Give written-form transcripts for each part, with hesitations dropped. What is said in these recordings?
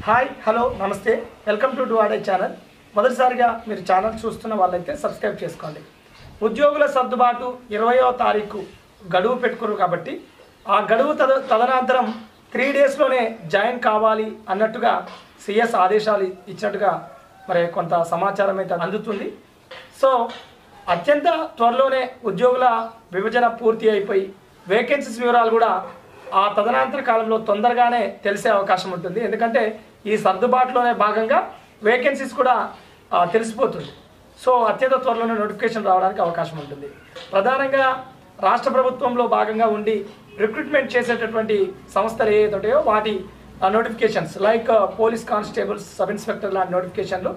Hi hello నమస్తే welcome to డువాడే channel. మొదటిసారిగా మీరు ఛానల్ చూస్తున్న వాళ్ళైతే సబ్స్క్రైబ్ చేసుకోండి. ఉద్యోగుల సర్దుబాటు 20వ తారీఖు గడువు పెట్టుకున్నారు కాబట్టి ఆ గడువు తదనంతరం 3 డేస్లోనే జాయిన్ కావాలి అన్నట్టుగా సిఎస్ ఆదేశాలు ఇచ్చినట్టుగా మరి కొంత సమాచారం అయితే అందుతుంది. సో అత్యంత త్వరలోనే ఉద్యోగుల విభజన పూర్తి అయిపోయి వేకెన్సీస్ వివరాలు కూడా ఆ తదనంతర కాలంలో తొందరగానే తెలిసే అవకాశం ఉంటుంది. ఎందుకంటే ఈ సర్దుబాటులోనే భాగంగా వేకెన్సీస్ కూడా తెలిసిపోతుంది. సో అత్యంత త్వరలోనే నోటిఫికేషన్ రావడానికి అవకాశం ఉంటుంది. ప్రధానంగా రాష్ట్ర ప్రభుత్వంలో భాగంగా ఉండి రిక్రూట్మెంట్ చేసేటటువంటి సంస్థలు ఏవైతే ఉంటాయో వాటి notifications like police constables, sub inspector లాంటి నోటిఫికేషన్లు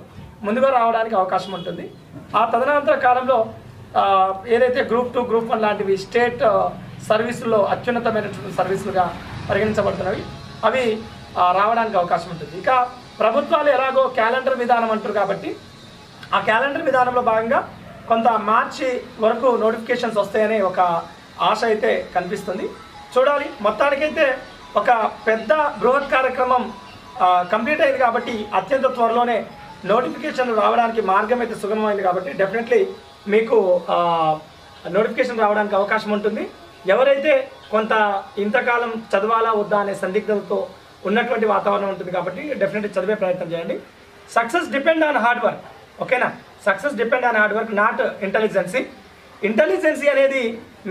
ముందుగా రావడానికి అవకాశం ఉంటుంది. ఆ తదనంతర కాలంలో ఏదైతే గ్రూప్ 2, గ్రూప్ 1 లాంటివి స్టేట్ సర్వీసుల్లో అత్యున్నతమైనటువంటి సర్వీసులుగా పరిగణించబడుతున్నవి అవి రావడానికి అవకాశం ఉంటుంది. ఇక ప్రభుత్వాలు ఎలాగో క్యాలెండర్ విధానం అంటారు కాబట్టి ఆ క్యాలెండర్ విధానంలో భాగంగా కొంత మార్చి వరకు నోటిఫికేషన్స్ వస్తాయనే ఒక ఆశ అయితే కనిపిస్తుంది. చూడాలి. మొత్తానికైతే ఒక పెద్ద బృహత్ కార్యక్రమం కంప్లీట్ అయింది కాబట్టి అత్యంత త్వరలోనే నోటిఫికేషన్లు రావడానికి మార్గం అయితే సుగమమైంది కాబట్టి డెఫినెట్లీ మీకు నోటిఫికేషన్ రావడానికి అవకాశం ఉంటుంది. ఎవరైతే కొంత ఇంతకాలం చదవాలా వద్దా అనే సందిగ్ధతతో ఉన్నటువంటి వాతావరణం ఉంటుంది కాబట్టి డెఫినెట్లీ చదివే ప్రయత్నం చేయండి. Success depend on hard work. ఓకేనా? Success depend on hard work, not intelligence. Intelligence అనేది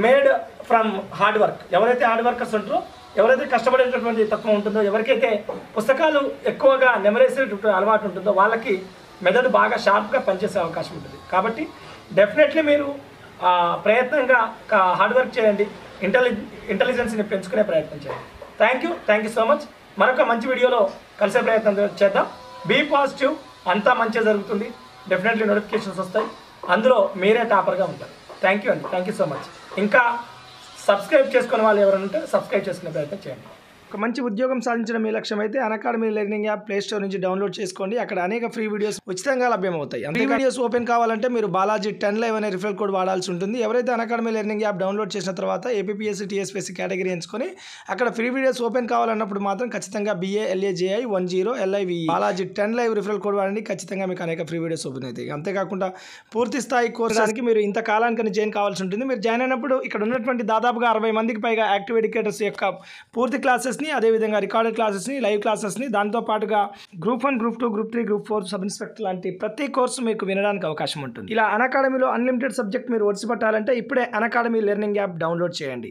మేడ్ ఫ్రమ్ హార్డ్ వర్క్. ఎవరైతే హార్డ్ వర్కర్స్ ఉంటారో, ఎవరైతే కష్టపడేటటువంటి తత్వం ఉంటుందో, ఎవరికైతే పుస్తకాలు ఎక్కువగా నెమరేసేటటువంటి అలవాటు ఉంటుందో వాళ్ళకి మెదడు బాగా షార్ప్గా పనిచేసే అవకాశం ఉంటుంది. కాబట్టి డెఫినెట్లీ మీరు ప్రయత్నంగా హార్డ్ వర్క్ చేయండి, ఇంటెలిజెన్స్ని పెంచుకునే ప్రయత్నం చేయండి. Thank you so much. మరొక మంచి వీడియోలో కలిసే ప్రయత్నం చేద్దాం. బీ పాజిటివ్, అంతా మంచిగా జరుగుతుంది. డెఫినెట్లీ నోటిఫికేషన్స్ వస్తాయి, అందులో మీరే టాపర్గా ఉంటారు. Thank you so much. ఇంకా సబ్స్క్రైబ్ చేసుకునే వాళ్ళు ఎవరైనా ఉంటే సబ్స్క్రైబ్ చేసుకునే ప్రయత్నం చేయండి. ఒక మంచి ఉద్యోగం సాధించడం మీ లక్ష్యం అయితే academy learning app play store నుంచి డౌన్లోడ్ చేసుకోండి. అక్కడ అనేక ఫ్రీ వీడియోస్ ఉచితంగా లభ్యమవుతాయి. ఫ్రీ వీడియోస్ ఓపెన్ కావాలంటే మీరు బాలాజీ 10 Live అనే రిఫరల్ కోడ్ వాడాల్సి ఉంటుంది. ఎవరైతే అకాడమీ లెర్నింగ్ యాప్ డౌన్లోడ్ చేసిన తర్వాత ఏపీఎస్సీ టీఎస్పీఎస్సీ కేటగిరీ ఎంచుకొని అక్కడ ఫ్రీ వీడియోస్ ఓపెన్ కావాలన్నప్పుడు మాత్రం ఖచ్చితంగా BALAJI 10 LIVE Balaji 10 Live referral code వాడండి. ఖచ్చితంగా మీకు అనేక ఫ్రీ వీడియోస్ ఓపెన్ అవుతాయి. అంతేకాకుండా పూర్తి స్థాయి కోర్సానికి మీరు ఇంత కాలానికి జాయిన్ కావాల్సి ఉంటుంది. మీరు జాయిన్ అయినప్పుడు ఇక్కడ ఉన్నటువంటి దాదాపుగా 60 మందికి పైగా యాక్టివ్ ఎడ్యుకేటర్స్ యొక్క పూర్తి క్లాసెస్ అదేవిధంగా రికార్డెడ్ క్లాసెస్ని, లైవ్ క్లాసెస్ని, దాంతో పాటుగా group 1, group 2, group 3, group 4 sub inspector లాంటి ప్రతి కోర్సు మీకు వినడానికి అవకాశం ఉంటుంది. ఇలా అకాడమీలో అన్లిమిటెడ్ సబ్జెక్ట్ మీరు ఒడిసి పట్టాలంటే ఇప్పుడే అకాడమీ లెర్నింగ్ యాప్ డౌన్లోడ్ చేయండి.